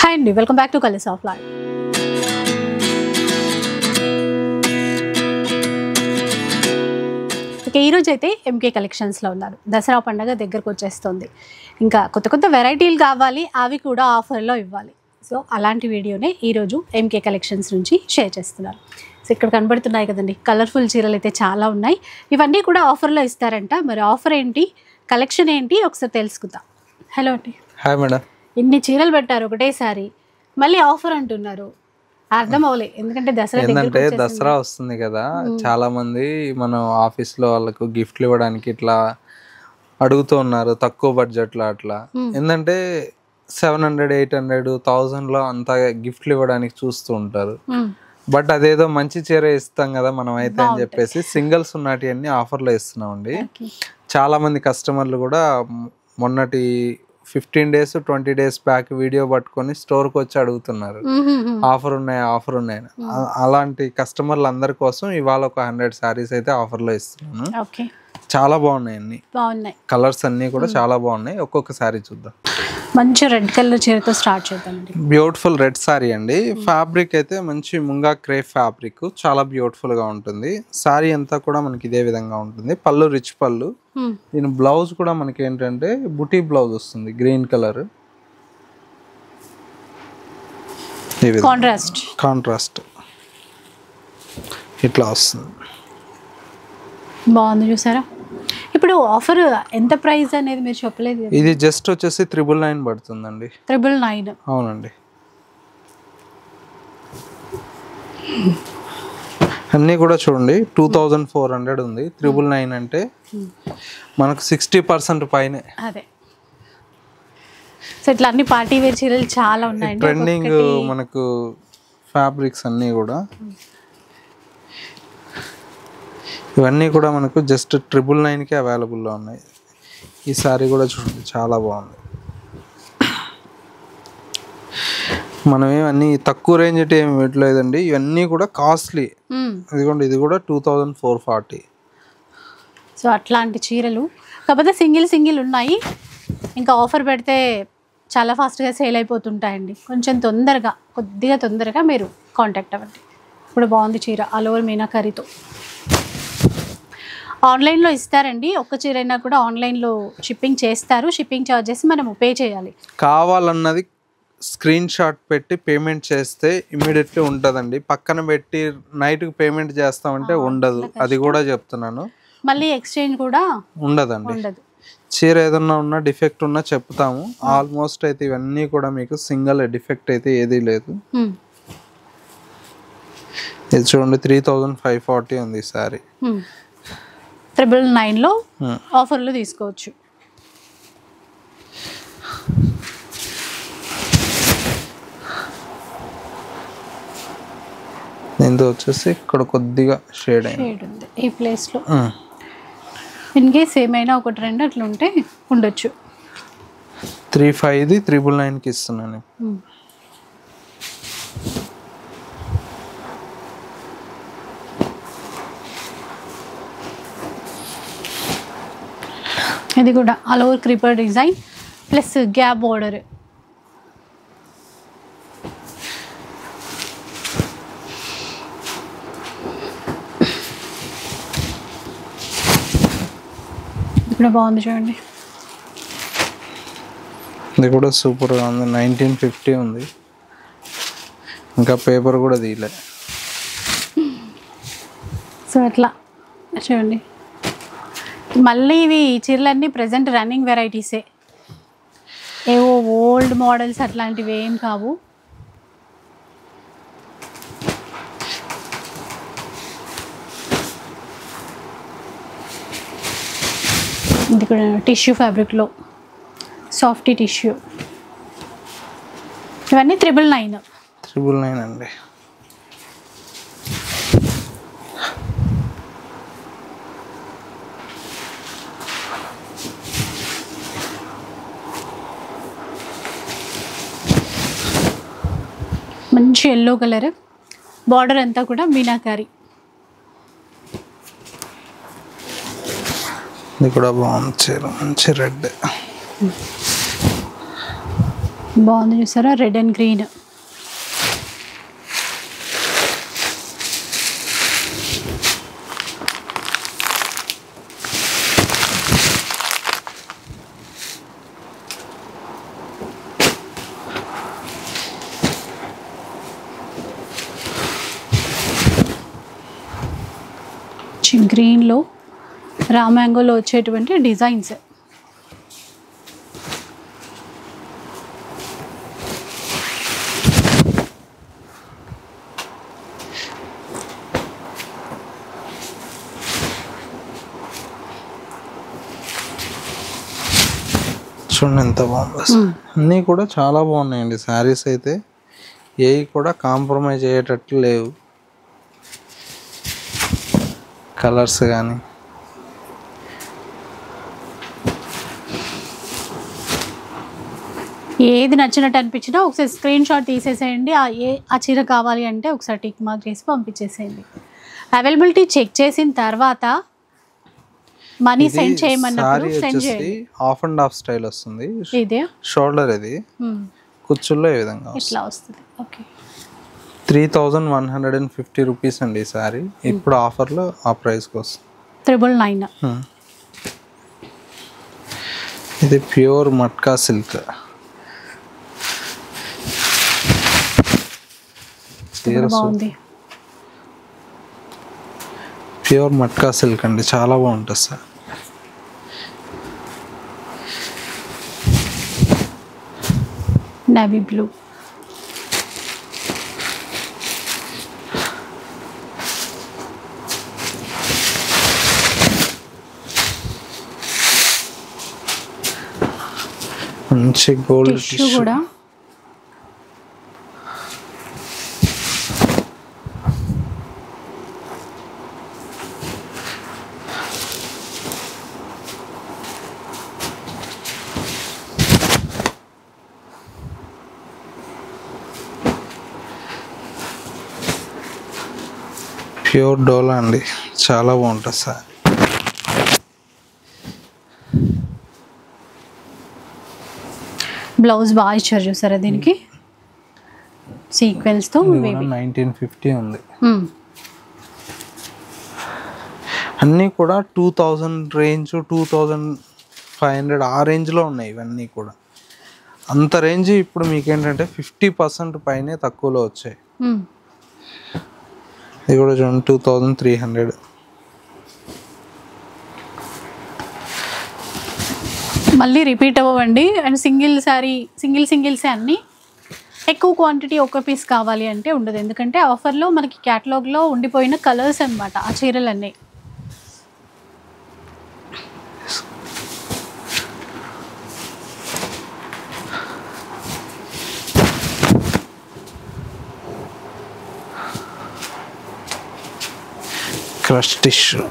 Hi అండి, welcome back to colours of life. ఇక ఈరోజు అయితే ఎంకే కలెక్షన్స్లో ఉన్నారు. దసరా పండుగ దగ్గరకు వచ్చేస్తుంది. ఇంకా కొత్త కొత్త వెరైటీలు కావాలి, అవి కూడా ఆఫర్లో ఇవ్వాలి. సో అలాంటి వీడియోనే ఈరోజు ఎంకే కలెక్షన్స్ నుంచి షేర్ చేస్తున్నారు. సో ఇక్కడ కనబడుతున్నాయి కదండి, కలర్ఫుల్ చీరలు అయితే చాలా ఉన్నాయి. ఇవన్నీ కూడా ఆఫర్లో ఇస్తారంట. మరి ఆఫర్ ఏంటి, కలెక్షన్ ఏంటి, ఒకసారి తెలుసుకుందాం. హలో అండి. Hi madam. ఇన్ని చీరలు పెట్టారు ఒకటేసారి, మళ్ళీ ఆఫర్ అంటున్నారు. అర్థం అవ్వలే, ఎందుకంటే దసరా వస్తుంది కదా, చాలా మంది మనం ఆఫీస్ లో వాళ్ళకు గిఫ్ట్లు ఇవ్వడానికి ఇట్లా అడుగుతూ ఉన్నారు, తక్కువ బడ్జెట్ లో అట్లా. ఏంటంటే 700, 800, 1000 లో అంతా గిఫ్ట్లు ఇవ్వడానికి చూస్తూ ఉంటారు. బట్ అదేదో మంచి చీర ఇస్తాం కదా మనం అయితే అని చెప్పేసి సింగిల్స్ ఉన్నటి అన్ని ఆఫర్లో ఇస్తున్నాం అండి. చాలా మంది కస్టమర్లు కూడా మొన్నటి 15 days 20 days బ్యాక్ వీడియో పట్టుకొని స్టోర్కి వచ్చి అడుగుతున్నారు, ఆఫర్ ఉన్నాయి. అలాంటి కస్టమర్లు అందరి కోసం ఇవాళ ఒక 100 sarees అయితే ఆఫర్లో ఇస్తున్నాను. చాలా బాగున్నాయి, కలర్స్ అన్ని కూడా చాలా బాగున్నాయి. ఒక్కొక్క సారీ చూద్దాం. మంచి రెడ్ కలర్ చీరతో స్టార్ట్ చేద్దాం. బ్యూటిఫుల్ రెడ్ సారీ అండి. ఫ్యాబ్రిక్ అయితే మంచి ముంగా క్రేప్ ఫ్యాబ్రిక్, చాలా బ్యూటిఫుల్ గా ఉంటుంది. సారీ అంతా కూడా మనకి ఇదే విధంగా ఉంటుంది. పళ్ళు రిచ్ పళ్ళు. దీని బ్లౌజ్ కూడా మనకి ఏంటంటే బుటీ బ్లౌజ్ వస్తుంది, గ్రీన్ కలర్, కాంట్రాస్ట్ ఇట్లా వస్తుంది. బాగుంది చూసారా. ఇప్పుడు ఆఫర్ ఎంత ప్రైస్ అనేది మీరు చెప్పలేదు. ఇది జస్ట్ వచ్చేసి 999 పడుతుందండి. 999. అవునండి. అన్నీ కూడా చూడండి 2400 ఉంది. 999 అంటే మనకు 60% పైనే. అదే. సో ఇట్లా అన్ని పార్టీ వేర్ చీరలు చాలా ఉన్నాయి. ట్రెండింగ్ మనకు ఫ్యాబ్రిక్స్ అన్నీ కూడా, ఇవన్నీ కూడా మనకు జస్ట్ 999కే అవైలబుల్లో ఉన్నాయి. ఈ సారీ కూడా చూడండి చాలా బాగుంది. మనం ఏమన్నీ తక్కువ రేంజ్ అంటే ఏమి పెట్టలేదండి, ఇవన్నీ కూడా కాస్ట్లీ. ఇదిగోండి, ఇది కూడా 2440. సో అట్లాంటి చీరలు, కాకపోతే సింగిల్ ఉన్నాయి. ఇంకా ఆఫర్ పెడితే చాలా ఫాస్ట్గా సేల్ అయిపోతుంటాయండి. కొంచెం కొద్దిగా తొందరగా మీరు కాంటాక్ట్ అవ్వండి. ఇప్పుడు బాగుంది చీర, ఆల్ ఓవర్ మీనాకరీతో. ఆన్లైన్లో ఇస్తారండి, ఒక్క చీర అయినా కూడా ఆన్లైన్లో షిప్పింగ్ చేస్తారు. షిప్పింగ్ ఛార్జెస్ మనము పే చేయాలి. కావాలన్నది స్క్రీన్ షాట్ పెట్టి పేమెంట్ చేస్తే ఇమీడియట్లీ ఉంటుందండి. పక్కన పెట్టి నైట్కి పేమెంట్ చేస్తామంటే ఉండదు, అది కూడా చెప్తున్నాను. మళ్ళీ ఎక్స్చేంజ్ కూడా ఉండదండి. చీర ఏదన్నా ఉన్నా డిఫెక్ట్ ఉన్నా చెప్తాము. ఆల్మోస్ట్ అయితే ఇవన్నీ కూడా మీకు సింగిల్ డిఫెక్ట్ అయితే ఏదీ లేదు. ఇది చూడండి 3540 ఉంది సారీ. 999లో ఆఫర్లు తీసుకోవచ్చు. దీంతో వచ్చేసి ఇక్కడ కొద్దిగా షేడ్ ఉంది ఈ ప్లేస్లో. ఇన్ కేస్ ఏమైనా ఒకటి రెండు అట్లా ఉంటే ఉండొచ్చు. 35ది 999కి ఇస్తున్నాను. ఇది కూడా all over creeper design plus gap border. ఇప్పుడు బాగుంది చూడండి. ఇది కూడా సూపర్గా ఉంది. 1950 ఉంది, ఇంకా పేపర్ కూడా తీయలే. సో అట్లా చూడండి. మళ్ళీ ఇవి చీరలన్నీ ప్రజెంట్ రన్నింగ్ వెరైటీసే, ఏవో ఓల్డ్ మోడల్స్ అట్లాంటివి ఏం కావు. ఇది కూడా టిష్యూ ఫ్యాబ్రిక్లో సాఫ్టీ టిష్యూ. ఇవన్నీ 999 అండి. మంచి ఎల్లో కలర్, బార్డర్ అంతా కూడా మీనాకారి. ఇది కూడా బాగుంది చీర, మంచి రెడ్. బాగుంది చూసారా, రెడ్ అండ్ గ్రీన్. గ్రీన్లో రా మ్యాంగోలో వచ్చేటువంటి డిజైన్స్. చూడండి ఎంత బాగుంది అసలు. అన్నీ కూడా చాలా బాగున్నాయండి శారీస్ అయితే, ఏవి కూడా కాంప్రమైజ్ అయ్యేటట్టు లేవు. కలర్స్ కానీ ఏది నచ్చినట్టు అనిపించినా ఒకసారి స్క్రీన్ షాట్ తీసేసేయండి. ఆ చీర కావాలి అంటే ఒకసారి టిక్ మార్క్ చేసి పంపించేసేయండి. అవైలబిలిటీ చెక్ చేసిన తర్వాత మనీ సెండ్ చేయమన్నప్పుడు సెండ్ చేయండి. హాఫ్ అండ్ హాఫ్ స్టైల్ వస్తుంది. ఇదే షోల్డర్, ఇది కుచ్చుల్లో ఈ విధంగా ఇట్లా వస్తుంది. ఓకే, 3150 రూపీస్ అండి ఈ సారీ. ఇప్పుడు ఆఫర్లో ఆ ప్రైస్కి వస్తుంది 999. ఇది ప్యూర్ మట్కా సిల్క్. బాగుంది. ప్యూర్ మట్కా సిల్క్ అండి, చాలా బాగుంటుంది సార్. Navy blue. మంచి గోల్డ్ టిష్యూ కూడా. ప్యూర్ డోలా అండి, చాలా బాగుంటుంది సార్. బ్లౌజ్ బాగా ఇచ్చారు చూసారా దీనికి, సీక్వెన్స్తో. 1950 ఉంది. అన్నీ కూడా 2000 రేంజ్, 2500 ఆ రేంజ్లో ఉన్నాయి ఇవన్నీ కూడా. అంత రేంజ్ ఇప్పుడు మీకేంటంటే 50% పైనే తక్కువలో వచ్చాయి. ఇది కూడా చూడండి 2300. మళ్ళీ రిపీట్ అవ్వండి. అండ్ సింగిల్సే అన్నీ. ఎక్కువ క్వాంటిటీ ఒక పీస్ కావాలి అంటే ఉండదు, ఎందుకంటే ఆఫర్లో మనకి క్యాటలాగ్లో ఉండిపోయిన కలర్స్ అన్నమాట ఆ చీరలన్నీ. Crush tissue.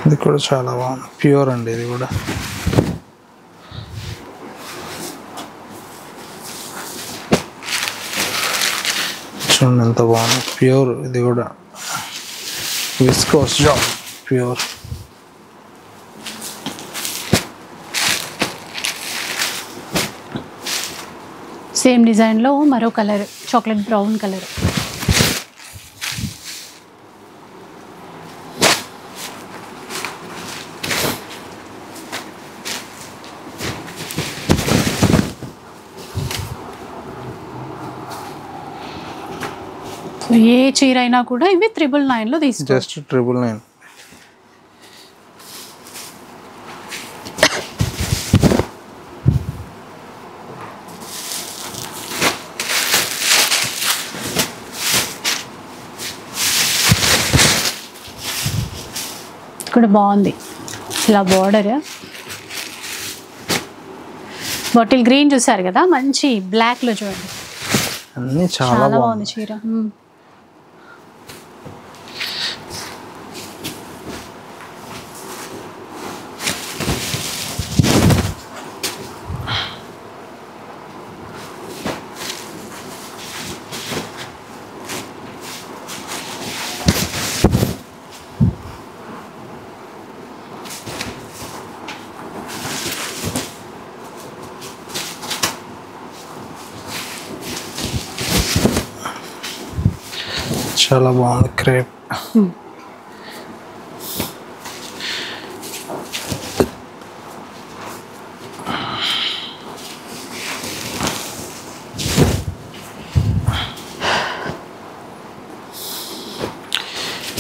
ఇది కూడా చాలా బాగుంది, ప్యూర్ అండి ఇది కూడా. చూడండి ఎంత బాగుంది, ప్యూర్. ఇది కూడా విస్కోస్ జాబ్, ప్యూర్. సేమ్ డిజైన్లో మరో కలర్, చాక్లెట్ బ్రౌన్ కలర్. ఏ చీర అయినా కూడా ఇవి 999లో తీసుకో. జస్ట్ 999. కూడా బాగుంది ఇలా బార్డర్. బాటిల్ గ్రీన్ చూసారు కదా, మంచి బ్లాక్లో చూడండి, అన్నీ చాలా బాగుంది చీర. చాలా బాగుంది క్రేప్.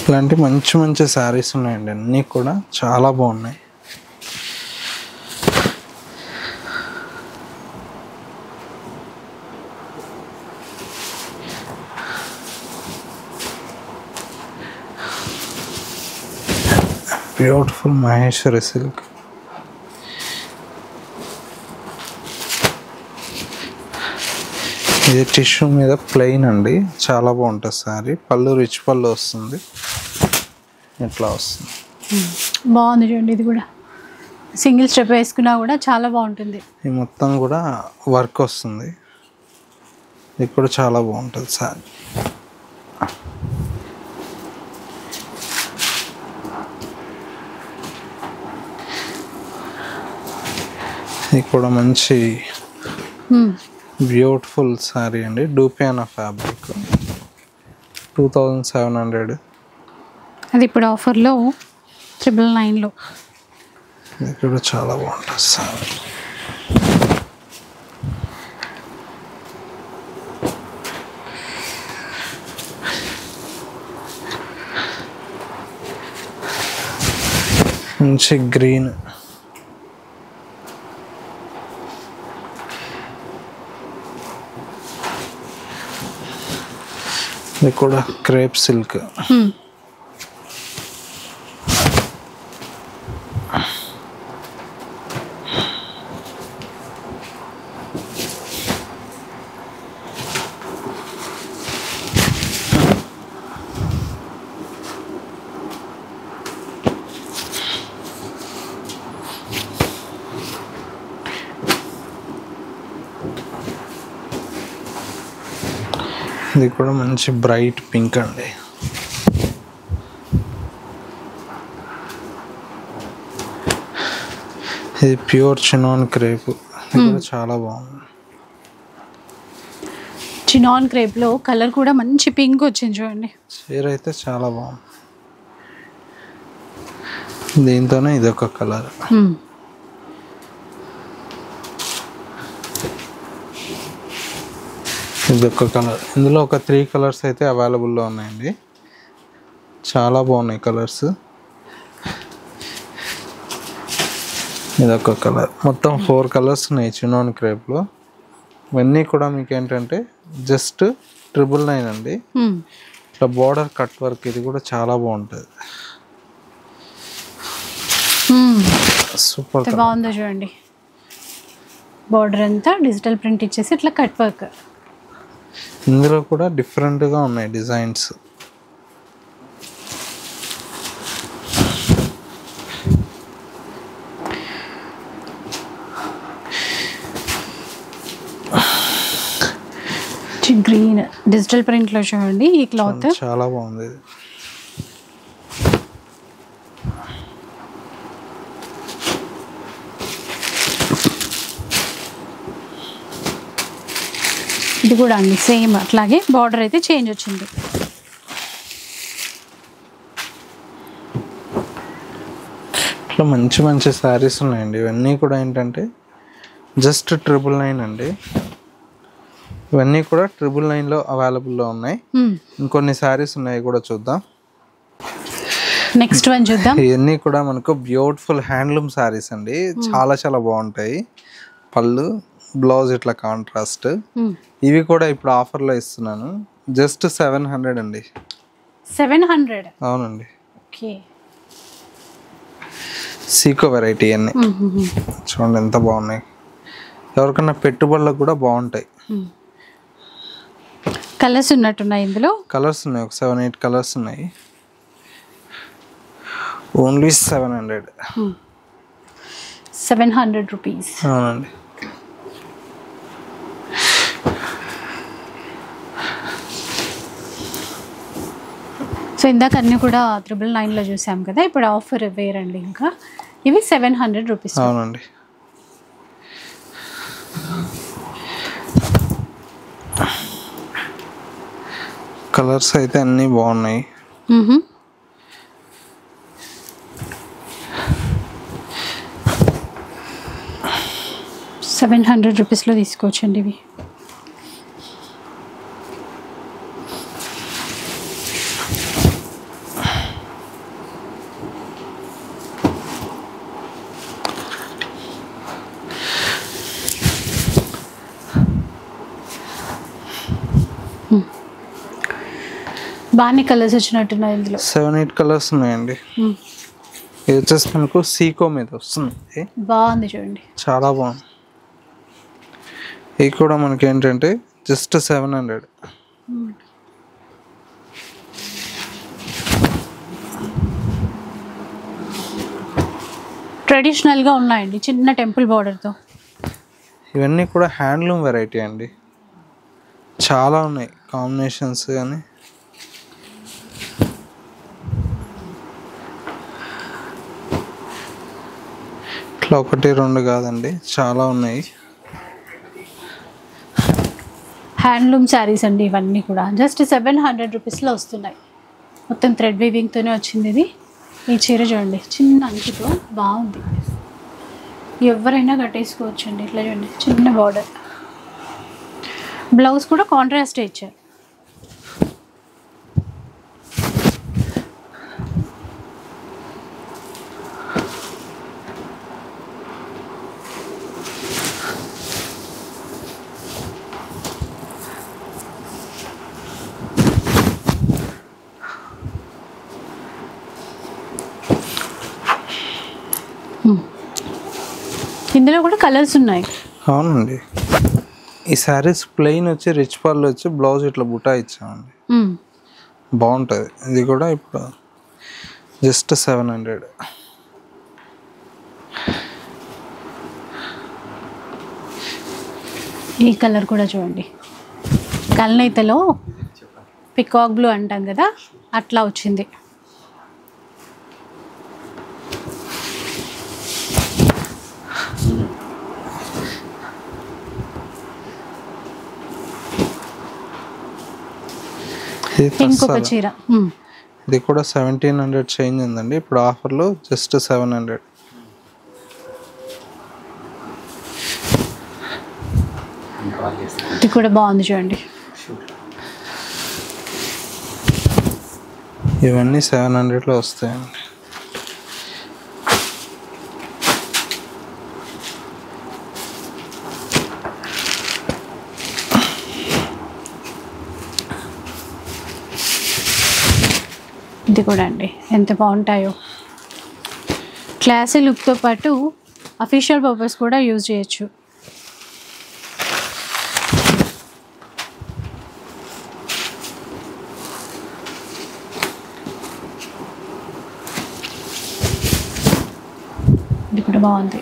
ఇలాంటి మంచి మంచి శారీస్ ఉన్నాయండి, అన్నీ కూడా చాలా బాగున్నాయి. Beautiful Maheshwari silk. ఇది టిష్యూ మీద ప్లెయిన్ అండి, చాలా బాగుంటుంది శారీ. పళ్ళు రిచ్ పళ్ళు వస్తుంది, ఇట్లా వస్తుంది. బాగుంది చూడండి, ఇది కూడా సింగిల్ స్టెప్ వేసుకున్నా కూడా చాలా బాగుంటుంది. ఇది మొత్తం కూడా వర్క్ వస్తుంది, ఇది కూడా చాలా బాగుంటుంది శారీ. ఇది కూడా మంచి బ్యూటిఫుల్ శారీ అండి, డూపియానా ఫ్యాబ్రిక్. 2700. అది ఇప్పుడు ఆఫర్లో 999లో. ఇది కూడా చాలా బాగుంటుంది శారీ. మంచి గ్రీన్. ఇది కూడా క్రేప్ సిల్క్. ఇది కూడా మంచి బ్రైట్ పింక్ అండి. ఇది ప్యూర్ చినాన్ క్రేప్, ఇది కూడా చాలా బాగుంది. చినాన్ క్రేప్లో కలర్ కూడా మంచి పింక్ వచ్చింది చూడండి. చీర అయితే చాలా బాగుంది. దీంతోనే ఇది ఒక కలర్. ఇది ఒక కలర్. ఇందులో ఒక 3 కలర్స్ అయితే అవైలబుల్లో ఉన్నాయండి, చాలా బాగున్నాయి కలర్స్. ఇదొక కలర్. మొత్తం 4 కలర్స్ ఉన్నాయి చినాన్ క్రేప్లో. ఇవన్నీ కూడా మీకు ఏంటంటే జస్ట్ 999 అండి. ఇట్లా బార్డర్ కట్ వర్క్, ఇది కూడా చాలా బాగుంటుంది. సూపర్ బాగుందో చూడండి, బార్డర్ అంతా డిజిటల్ ప్రింట్ ఇచ్చేసి ఇట్లా కట్ వర్క్. ఇందులో కూడా డిఫరెంట్గా ఉన్నాయి డిజైన్స్. గ్రీన్ డిజిటల్ ప్రింట్లో చూడండి, ఈ క్లాత్ చాలా బాగుంది. ఇది కూడా అండి సేమ్ అట్లాగే బార్డర్ అయితే చేంజ్ వచ్చింది. ఇట్లా మంచి మంచి శారీస్ ఉన్నాయండి. ఇవన్నీ కూడా ఏంటంటే జస్ట్ 999 అండి. ఇవన్నీ కూడా 999లో అవైలబుల్లో ఉన్నాయి. ఇంకొన్ని శారీస్ ఉన్నాయి కూడా చూద్దాం. నెక్స్ట్ వన్ చూద్దాం. ఇవన్నీ కూడా మనకు బ్యూటిఫుల్ హ్యాండ్లూమ్ శారీస్ అండి, చాలా చాలా బాగుంటాయి. పళ్ళు బ్లౌజ్ ఇట్లా కాంట్రాస్ట్. ఇవి కూడా ఇప్పుడు ఆఫర్లో ఇస్తున్నాను, జస్ట్ 700 అండి. 700? అవునండి. ఓకే. సీకో వెరైటీ అన్నీ చూడండి ఎంత బాగున్నాయి. ఎవరికన్నా పెట్టుబడులకు కూడా బాగుంటాయి. కలర్స్ ఉన్నట్టున్నాయి ఇందులో. కలర్స్ ఉన్నాయి, ఒక 7-8 కలర్స్ ఉన్నాయి. ఓన్లీ 700. 700 రూపీస్. అవునండి. సో ఇందాక అన్నీ కూడా 999లో చూసాం కదా, ఇప్పుడు ఆఫర్ వేరండి. ఇంకా ఇవి 700 రూపీస్. అవునండి. కలర్స్ అయితే అన్నీ బాగున్నాయి. 700 రూపీస్లో తీసుకోవచ్చండి ఇవి. బాగానే కలర్స్ వచ్చినట్టున్నాయి ఇందులో. 7-8 కలర్స్ ఉన్నాయండి. ఇది వచ్చేసి మనకు సీకో మీద వస్తుంది. బాగుంది చూడండి, చాలా బాగుంది. ఇది కూడా మనకి ఏంటంటే జస్ట్ 700. ట్రెడిషనల్గా ఉన్నాయండి, చిన్న టెంపుల్ బార్డర్తో. ఇవన్నీ కూడా హ్యాండ్లూమ్ వెరైటీ అండి. చాలా ఉన్నాయి కాంబినేషన్స్. కానీ ఇట్లా 1-2 కాదండి, చాలా ఉన్నాయి. హ్యాండ్లూమ్ శారీస్ అండి ఇవన్నీ కూడా. జస్ట్ 700 రూపీస్లో వస్తున్నాయి. మొత్తం థ్రెడ్ వీవింగ్తోనే వచ్చింది ఇది. ఈ చీర చూడండి, చిన్న అంచుతో బాగుంది. ఎవరైనా కట్టేసుకోవచ్చు అండి. ఇట్లా చూడండి, చిన్న బార్డర్. బ్లౌజ్ కూడా కాంట్రాస్ట్ ఇచ్చారు. ఇందులో కూడా కలర్స్ ఉన్నాయి. అవునండి. ఈ శారీస్ ప్లెయిన్ వచ్చి రిచ్ పళ్ళు వచ్చి బ్లౌజ్ ఇట్లా బుటా ఇచ్చామండి. బాగుంటుంది. ఇది కూడా ఇప్పుడు జస్ట్ 700. ఈ కలర్ కూడా చూడండి, కల్నేతలో పికాక్ బ్లూ అంటాం కదా, అట్లా వచ్చింది. ఇంకొక చీర, ఇది కూడా 1700 చేంజ్ ఉందండి. ఇప్పుడు ఆఫర్లో జస్ట్ 700. ఇది కూడా బాగుంది చూడండి. ఇవన్నీ 700లో వస్తాయండి. ఇది కూడా అండి ఎంత బాగుంటాయో. క్లాసీ లుక్తో పాటు అఫీషియల్ పర్పస్ కూడా యూజ్ చేయొచ్చు. ఇది కూడా బాగుంది.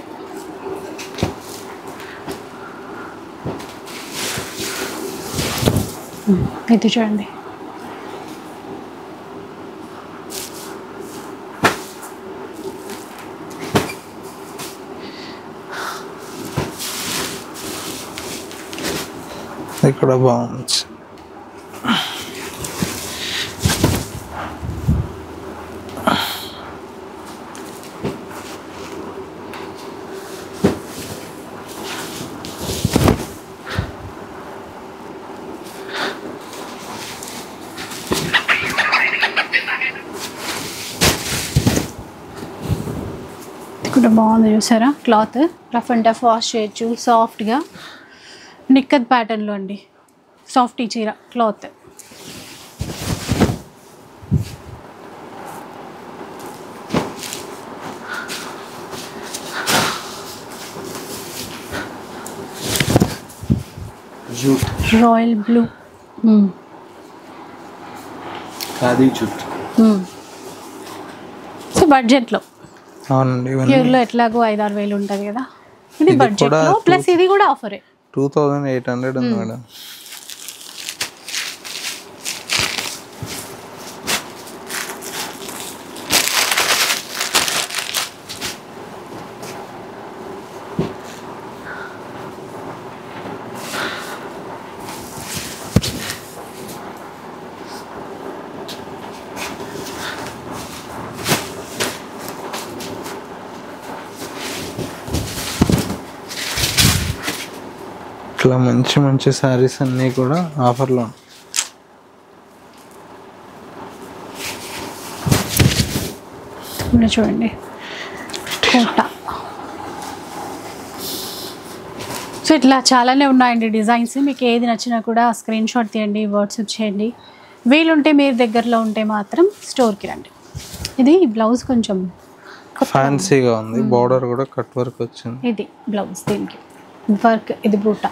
ఇది చూడండి, ఇక్కడ బాగుంది. కూడా బాగుంది చూసారా. Cloth rough and tough wash చేయొచ్చు. సాఫ్ట్గా నిక్కద్ ప్యాటర్న్లో అండి, సాఫ్ట్ చీర క్లాత్. రాయల్ బ్లూ సో బడ్జెట్లో. అవునండి. ప్యూర్లో ఎట్లాగో 5-6 వేలు ఉంటుంది కదా, ఇది బడ్జెట్లో. ప్లస్ ఇది కూడా ఆఫరే. 2800 ఉంది మేడం. ఇట్లా మంచి మంచి శారీస్ అన్నీ కూడా ఆఫర్లో చూడండి. కోట. సో ఇట్లా చాలానే ఉన్నాయండి డిజైన్స్. మీకు ఏది నచ్చినా కూడా స్క్రీన్ షాట్ తీయండి, వాట్సాప్ చేయండి. వీలుంటే మీరు దగ్గరలో ఉంటే మాత్రం స్టోర్కి రండి. ఇది బ్లౌజ్ కొంచెం ఫ్యాన్సీగా ఉంది, బోర్డర్ కూడా కట్ వర్క్ వచ్చింది. ఇది బ్లౌజ్, దీనికి వర్క్, ఇది బూటా.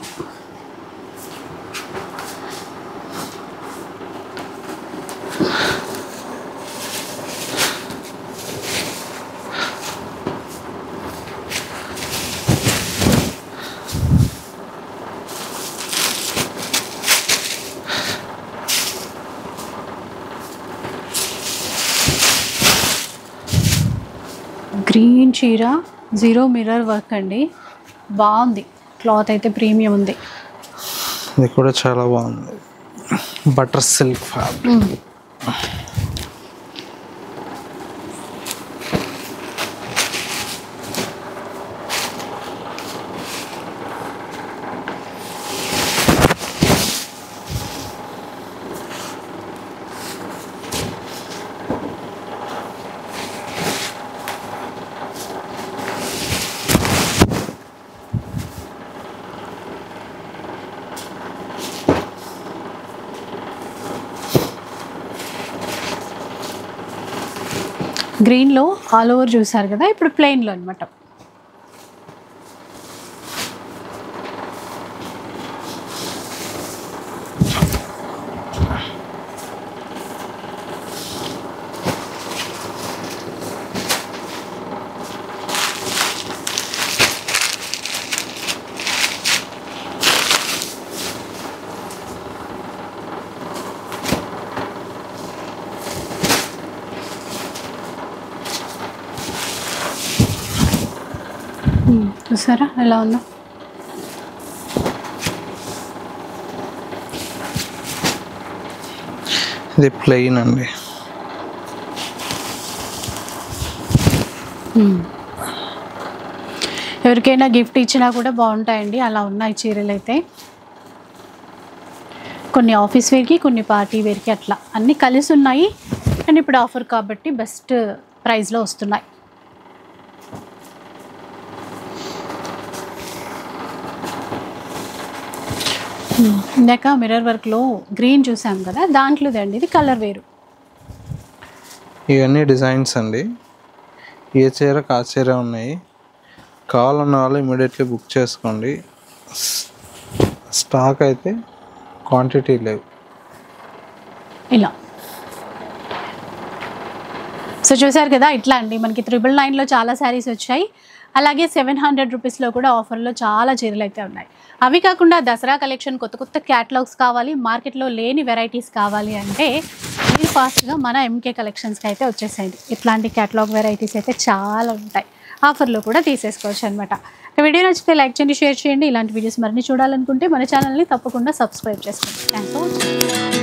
గ్రీన్ చీర, జీరో మిర్రర్ వర్క్ అండి, బాగుంది. క్లాత్ అయితే ప్రీమియం ఉంది. ఇది కూడా చాలా బాగుంది, బటర్ సిల్క్ ఫ్యాబ్రిక్. గ్రీన్లో ఆల్ ఓవర్ చూసారు కదా, ఇప్పుడు ప్లెయిన్లో అనమాట. చూసారా ఎలా ఉందో. ఇది ప్లెయిన్ అండి. ఎవరికైనా గిఫ్ట్ ఇచ్చినా కూడా బాగుంటాయండి, అలా ఉన్నాయి చీరలు అయితే. కొన్ని ఆఫీస్ వేర్కి, కొన్ని పార్టీ వేర్కి, అట్లా అన్నీ కలిసి ఉన్నాయి. అండ్ ఇప్పుడు ఆఫర్ కాబట్టి బెస్ట్ ప్రైస్లో వస్తున్నాయి. ఇందాక మిర్రర్ వర్క్లో గ్రీన్ చూసాం కదా, దాంట్లోదండి ఇది కలర్ వేరు. ఇవన్నీ డిజైన్స్ అండి, ఏ చీర కా చీర ఉన్నాయి. కావాలన్న వాళ్ళు ఇమీడియట్లీ బుక్ చేసుకోండి. స్టాక్ అయితే క్వాంటిటీ లేవు. ఇలా సో చూసారు కదా, ఇట్లా అండి మనకి 999లో చాలా శారీస్ వచ్చాయి. అలాగే 700 రూపీస్లో కూడా ఆఫర్లో చాలా చీరలు అయితే ఉన్నాయి. అవి కాకుండా దసరా కలెక్షన్, కొత్త కొత్త క్యాటలాగ్స్ కావాలి, మార్కెట్లో లేని వెరైటీస్ కావాలి అంటే మీరు ఫాస్ట్గా మన ఎంకే కలెక్షన్స్కి అయితే వచ్చేసేయండి. ఇట్లాంటి క్యాటలాగ్ వెరైటీస్ అయితే చాలా ఉంటాయి, ఆఫర్లో కూడా తీసేసుకోవచ్చు అనమాట. వీడియో నచ్చితే లైక్ చేయండి, షేర్ చేయండి. ఇలాంటి వీడియోస్ మరిన్ని చూడాలనుకుంటే మన ఛానల్ని తప్పకుండా సబ్స్క్రైబ్ చేసుకోండి. Thanks for watching.